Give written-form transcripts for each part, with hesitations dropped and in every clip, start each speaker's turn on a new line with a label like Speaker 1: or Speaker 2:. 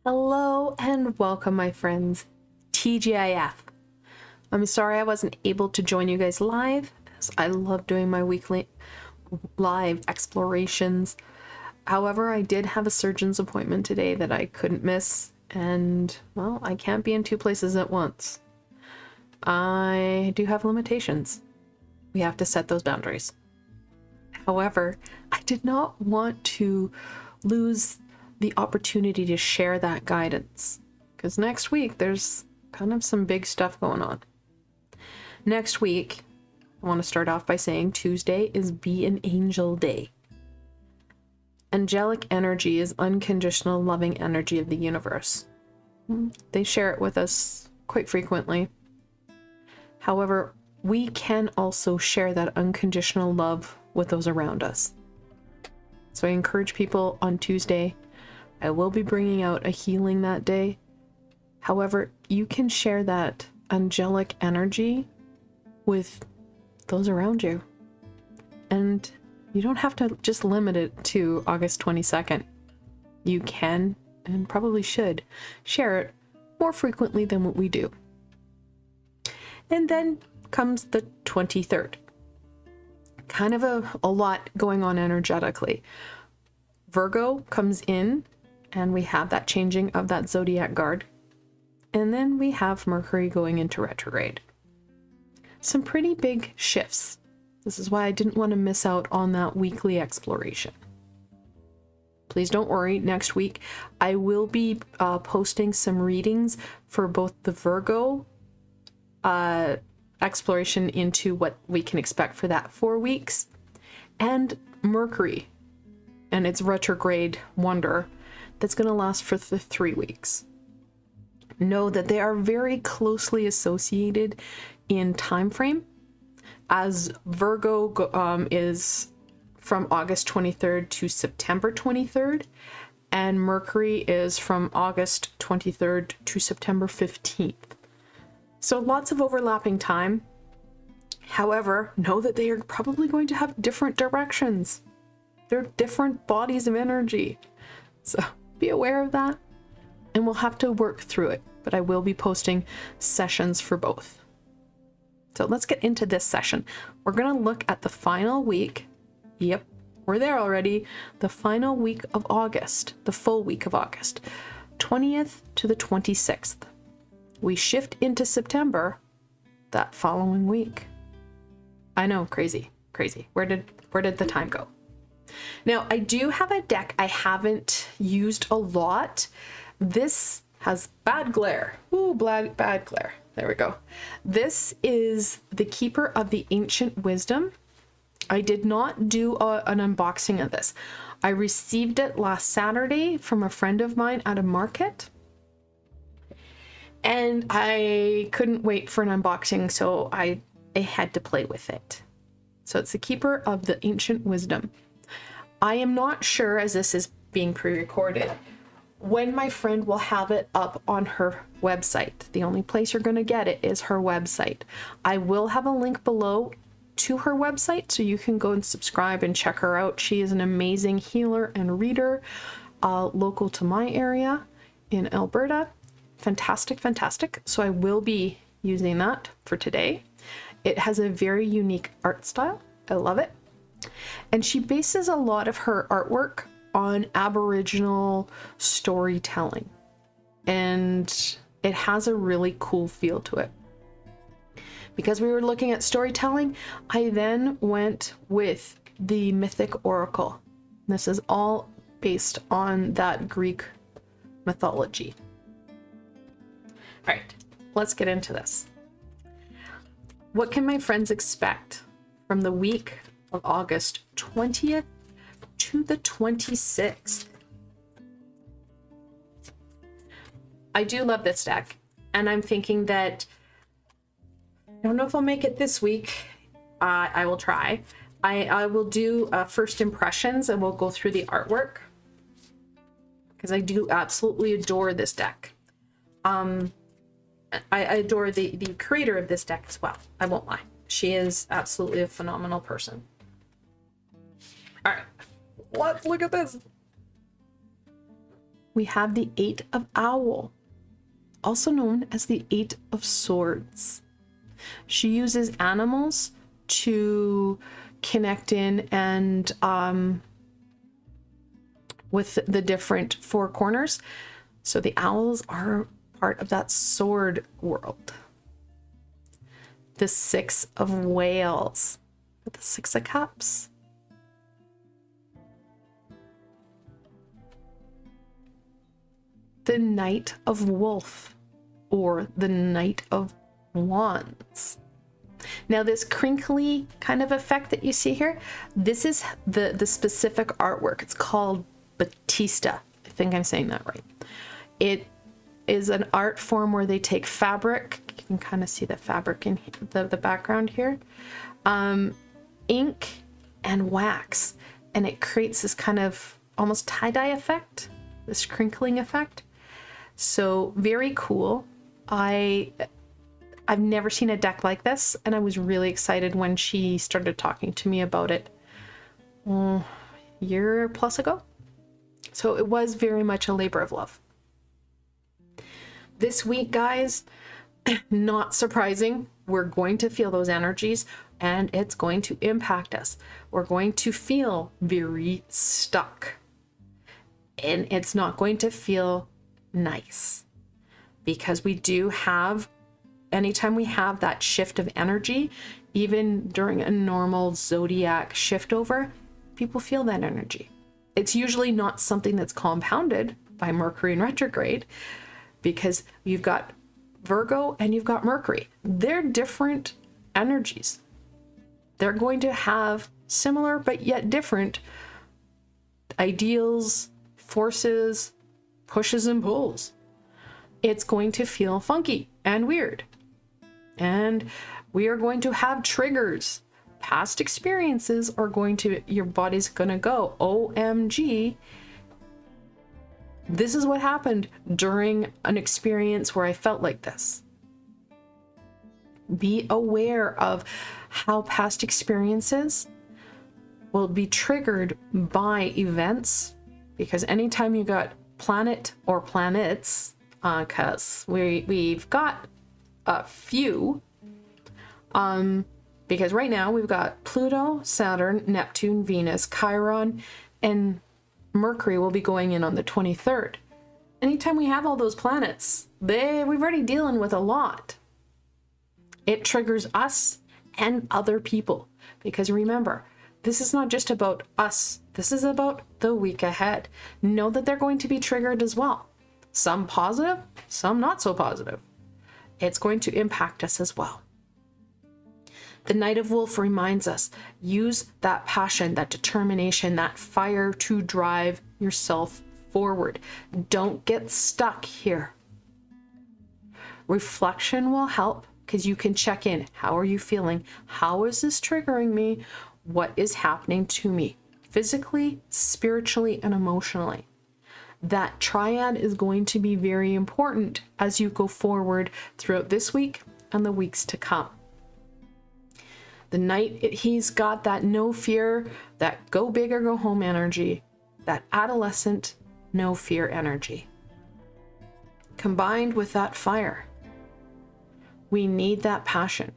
Speaker 1: Hello and welcome, my friends. TGIF. I'm sorry I wasn't able to join you guys live, as I love doing my weekly live explorations. However, I did have a surgeon's appointment today that I couldn't miss, and, well, I can't be in two places at once. I do have limitations. We have to set those boundaries. However, I did not want to lose the opportunity to share that guidance, because next week there's kind of some big stuff going on. Next week, I want to start off by saying Tuesday is Be an Angel Day. Angelic energy is unconditional loving energy of the universe. They share it with us quite frequently. However, we can also share that unconditional love with those around us. So I encourage people on Tuesday. I will be bringing out a healing that day. However, you can share that angelic energy with those around you. And you don't have to just limit it to August 22nd. You can, and probably should, share it more frequently than what we do. And then comes the 23rd. Kind of a lot going on energetically. Virgo comes in, and we have that changing of that zodiac guard. And then we have Mercury going into retrograde. Some pretty big shifts. This is why I didn't want to miss out on that weekly exploration. Please don't worry, next week I will be posting some readings for both the Virgo exploration into what we can expect for that 4 weeks, and Mercury and its retrograde wonder that's going to last for the 3 weeks. Know that they are very closely associated in time frame, as Virgo is from August 23rd to September 23rd, and Mercury is from August 23rd to September 15th. So lots of overlapping time. However, know that they are probably going to have different directions. They're different bodies of energy. So be aware of that, and we'll have to work through it, but I will be posting sessions for both. So let's get into this session. We're going to look at the final week. Yep, we're there already. The final week of August, the full week of August, 20th to the 26th. We shift into September that following week. I know, crazy. Where did the time go? Now, I do have a deck I haven't used a lot. This has bad glare. Ooh, bad glare. There we go. This is the Keeper of the Ancient Wisdom. I did not do an unboxing of this. I received it last Saturday from a friend of mine at a market, and I couldn't wait for an unboxing, so I had to play with it. So it's the Keeper of the Ancient Wisdom. I am not sure, as this is being pre-recorded, when my friend will have it up on her website. The only place you're going to get it is her website. I will have a link below to her website, so you can go and subscribe and check her out. She is an amazing healer and reader, local to my area in Alberta. Fantastic. So I will be using that for today. It has a very unique art style. I love it. And she bases a lot of her artwork on Aboriginal storytelling. And it has a really cool feel to it. Because we were looking at storytelling, I then went with the Mythic Oracle. This is all based on that Greek mythology. All right, let's get into this. What can my friends expect from the week of August 20th to the 26th? I do love this deck, and I'm thinking that I don't know if I'll make it this week. I will try. I will do first impressions, and we'll go through the artwork, because I do absolutely adore this deck. I adore the creator of this deck as well. I won't lie. She is absolutely a phenomenal person. All right, let's look at this. we have the Eight of Owl, also known as the Eight of Swords. She uses animals to connect in and with the different four corners. So the owls are part of that sword world. The Six of Whales, with the Six of Cups. The Knight of Wolf, or the Knight of Wands. Now this crinkly kind of effect that you see here, this is the specific artwork. It's called Batista. I think I'm saying that right. It is an art form where they take fabric. You can kind of see the fabric in the background here. Ink and wax. And it creates this kind of almost tie-dye effect, this crinkling effect. So very cool. I've never seen a deck like this, and I was really excited when she started talking to me about it a year plus ago. So it was very much a labor of love. This week, guys, not surprising, we're going to feel those energies and it's going to impact us. We're going to feel very stuck, and it's not going to feel nice, because we do have, anytime we have that shift of energy, even during a normal zodiac shift over, people feel that energy. It's usually not something that's compounded by Mercury in retrograde, because you've got Virgo and you've got Mercury. They're different energies. They're going to have similar but yet different ideals, forces, pushes and pulls. It's going to feel funky and weird. And we are going to have triggers. Past experiences are going to, your body's going to go, OMG. This is what happened during an experience where I felt like this. Be aware of how past experiences will be triggered by events, because anytime you got planet or planets, because we've got a few, because right now we've got Pluto, Saturn, Neptune, Venus, Chiron, and Mercury will be going in on the 23rd. Anytime we have all those planets, we've already dealing with a lot. It triggers us and other people, because remember, this is not just about us. This is about the week ahead. Know that they're going to be triggered as well. Some positive, some not so positive. It's going to impact us as well. The Knight of Wolf reminds us, use that passion, that determination, that fire to drive yourself forward. Don't get stuck here. Reflection will help, because you can check in. How are you feeling? How is this triggering me? What is happening to me? Physically, spiritually, and emotionally. That triad is going to be very important as you go forward throughout this week and the weeks to come. The Knight, he's got that no fear, that go big or go home energy, that adolescent no fear energy. Combined with that fire, we need that passion.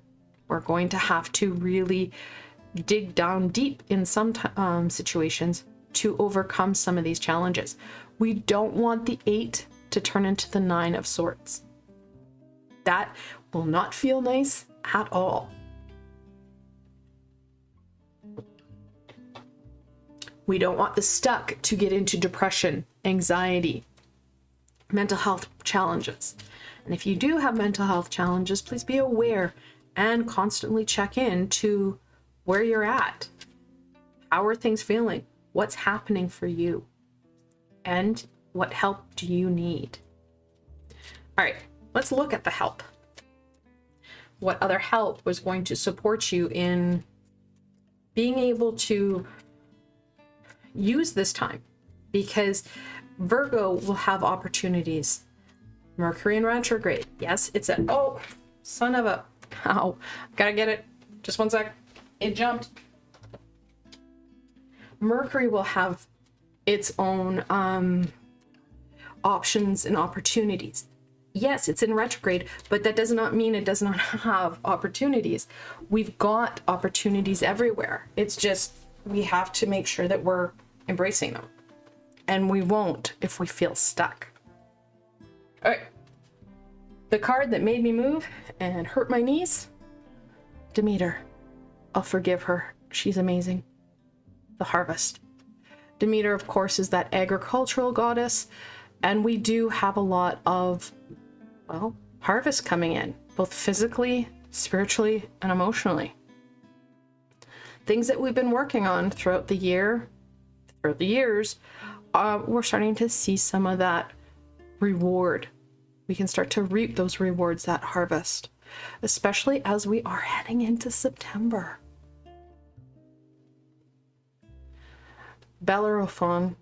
Speaker 1: We're going to have to really dig down deep in some situations to overcome some of these challenges. We don't want the 8 to turn into the 9 of Swords. That will not feel nice at all. We don't want the stuck to get into depression, anxiety, mental health challenges. And if you do have mental health challenges, please be aware and constantly check in to where you're at. How are things feeling? What's happening for you? And what help do you need? All right, let's look at the help. What other help was going to support you in being able to use this time? Because Virgo will have opportunities. Mercury in retrograde. Yes, it's a, oh, son of a, ow, gotta get it. Just one sec. It jumped. Mercury will have its own options and opportunities. Yes, it's in retrograde, but that does not mean it does not have opportunities. We've got opportunities everywhere. It's just we have to make sure that we're embracing them. And we won't if we feel stuck. All right. The card that made me move and hurt my knees, Demeter. I'll forgive her. She's amazing. The harvest. Demeter, of course, is that agricultural goddess. And we do have a lot of, well, harvest coming in, both physically, spiritually, and emotionally. Things that we've been working on throughout the year, throughout the years, we're starting to see some of that reward. We can start to reap those rewards, that harvest, especially as we are heading into September. Bellerophon,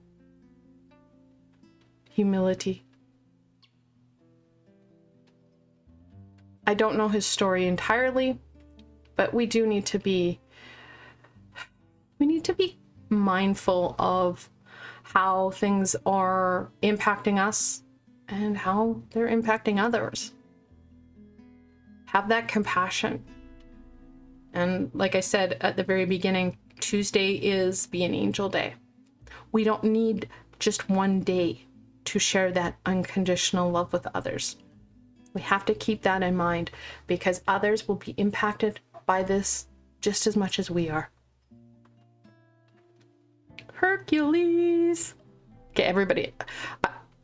Speaker 1: humility. I don't know his story entirely, but we need to be mindful of how things are impacting us and how they're impacting others. Have that compassion. And like I said at the very beginning, Tuesday is Be an Angel Day. We don't need just one day to share that unconditional love with others. We have to keep that in mind because others will be impacted by this just as much as we are. Hercules. Okay, everybody,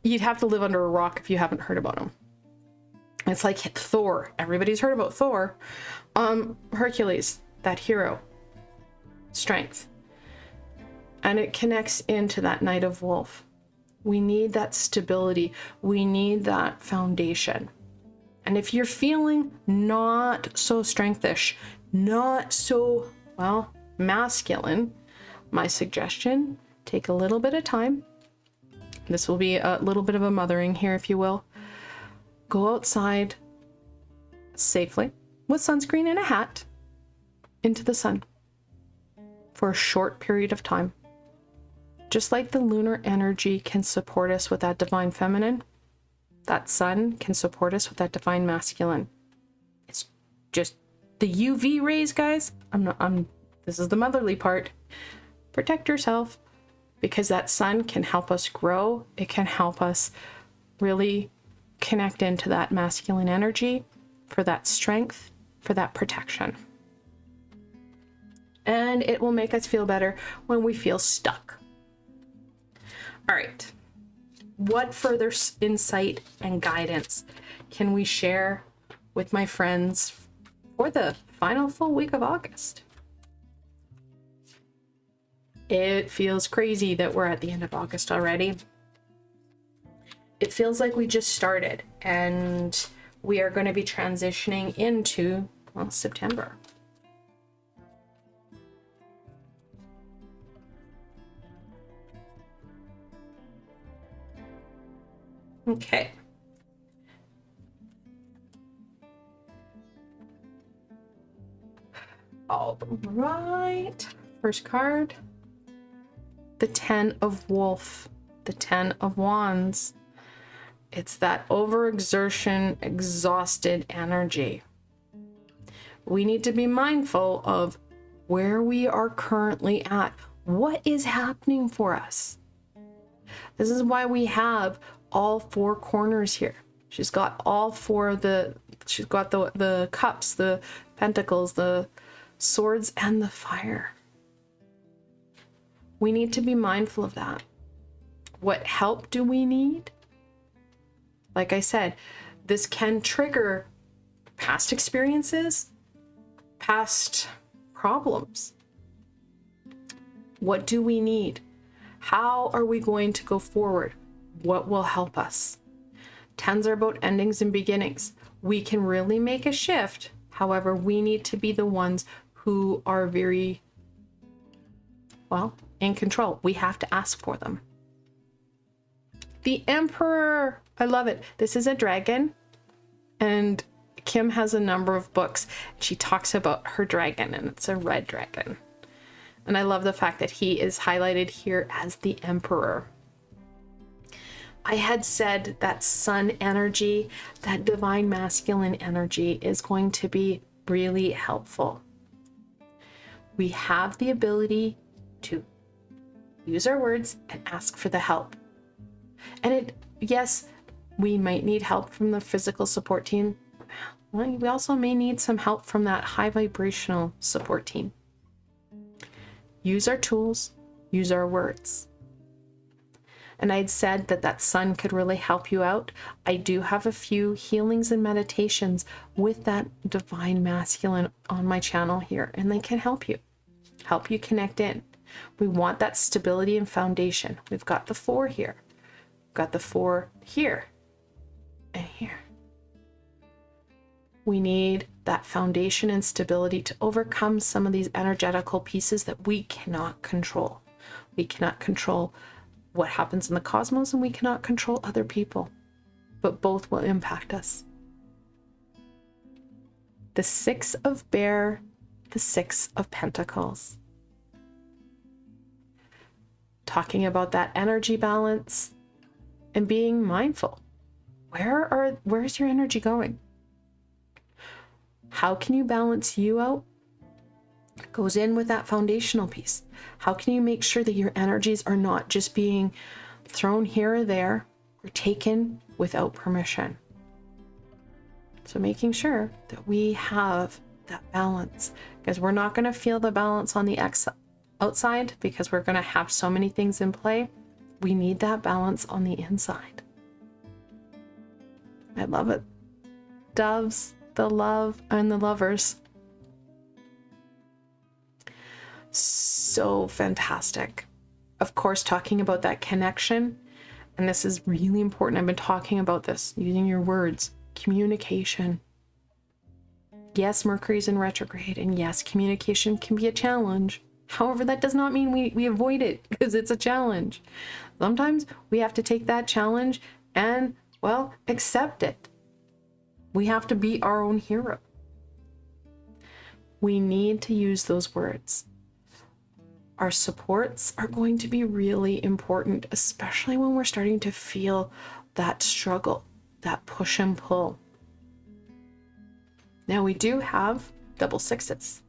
Speaker 1: you'd have to live under a rock if you haven't heard about him. It's like Thor. Everybody's heard about Thor. Hercules, that hero. Strength. And it connects into that Night of Wolf. We need that stability. We need that foundation. And if you're feeling not so strengthish, not so, well, masculine, my suggestion, take a little bit of time. This will be a little bit of a mothering here, if you will. Go outside safely with sunscreen and a hat into the sun for a short period of time. Just like the lunar energy can support us with that divine feminine, that sun can support us with that divine masculine. It's just the UV rays, guys. This is the motherly part. Protect yourself because that sun can help us grow. It can help us really connect into that masculine energy for that strength, for that protection. And it will make us feel better when we feel stuck. All right. What further insight and guidance can we share with my friends for the final full week of August? It feels crazy that we're at the end of August already. It feels like we just started and we are going to be transitioning into, well, September. Okay. All right. First card. The 10 of Wolf. The 10 of Wands. It's that overexertion, exhausted energy. We need to be mindful of where we are currently at. What is happening for us? This is why we have all four corners here. She's got all four of she's got the cups, the pentacles, the swords, and the fire. We need to be mindful of that. What help do we need? Like I said, this can trigger past experiences, past problems. What do we need? How are we going to go forward? What will help us? Tens are about endings and beginnings. We can really make a shift. However, we need to be the ones who are very, well, in control. We have to ask for them. The Emperor. I love it. This is a dragon. And Kim has a number of books. She talks about her dragon, and it's a red dragon. And I love the fact that he is highlighted here as the Emperor. I had said that sun energy, that divine masculine energy is going to be really helpful. We have the ability to use our words and ask for the help. And yes, we might need help from the physical support team. Well, we also may need some help from that high vibrational support team. Use our tools, use our words. And I'd said that sun could really help you out. I do have a few healings and meditations with that divine masculine on my channel here, and they can help you connect in. We want that stability and foundation. We've got the 4 here. We've got the 4 here and here. We need that foundation and stability to overcome some of these energetical pieces that we cannot control. We cannot control what happens in the cosmos, and we cannot control other people, but both will impact us. The 6 of Bear, the 6 of Pentacles. Talking about that energy balance and being mindful. Where's your energy going? How can you balance you out? It goes in with that foundational piece. How can you make sure that your energies are not just being thrown here or there or taken without permission? So making sure that we have that balance, because we're not going to feel the balance on the outside because we're going to have so many things in play. We need that balance on the inside. I love it. Doves, the love, and the lovers. So fantastic. Of course, talking about that connection, and this is really important. I've been talking about this, using your words, communication. Yes, Mercury's in retrograde, and yes, communication can be a challenge. However, that does not mean we avoid it, because it's a challenge. Sometimes we have to take that challenge and, well, accept it. We have to be our own hero. We need to use those words. Our supports are going to be really important, especially when we're starting to feel that struggle, that push and pull. Now we do have double 6s.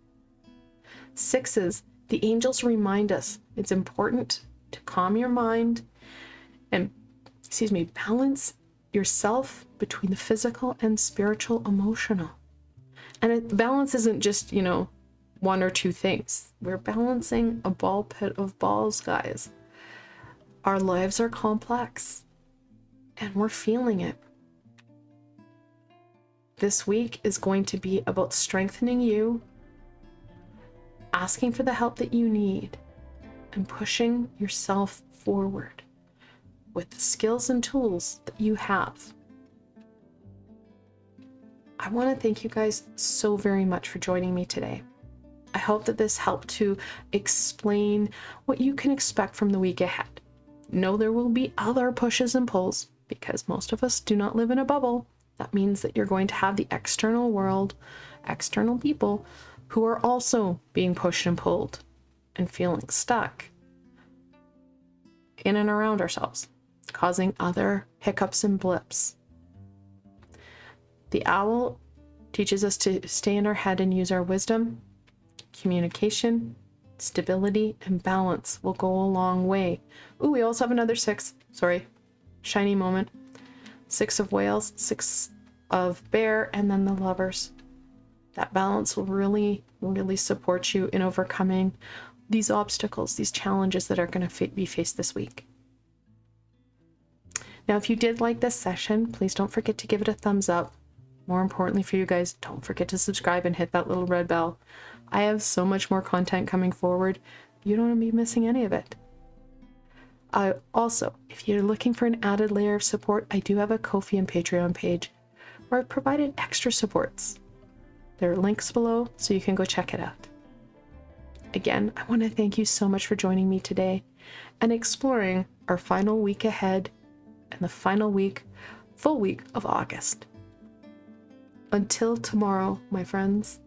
Speaker 1: 6s, the angels remind us it's important to calm your mind and, balance yourself between the physical and spiritual, emotional. And balance isn't just, 1 or 2 things. We're balancing a ball pit of balls, guys. Our lives are complex and we're feeling it. This week is going to be about strengthening you, asking for the help that you need, and pushing yourself forward with the skills and tools that you have. I want to thank you guys so very much for joining me today. I hope that this helped to explain what you can expect from the week ahead. Know there will be other pushes and pulls because most of us do not live in a bubble. That means that you're going to have the external world, external people who are also being pushed and pulled and feeling stuck in and around ourselves, causing other hiccups and blips. The owl teaches us to stay in our head and use our wisdom. Communication, stability, and balance will go a long way. Ooh, we also have another 6. Sorry. Shiny moment. 6 of whales, 6 of bear, and then the lovers. That balance will really, really support you in overcoming these obstacles, these challenges that are going to be faced this week. Now, if you did like this session, please don't forget to give it a thumbs up. More importantly for you guys, don't forget to subscribe and hit that little red bell. I have so much more content coming forward. You don't want to be missing any of it. Also, if you're looking for an added layer of support, I do have a Ko-fi and Patreon page where I've provided extra supports. There are links below, so you can go check it out. Again, I want to thank you so much for joining me today and exploring our final week ahead and the final week, full week of August. Until tomorrow, my friends.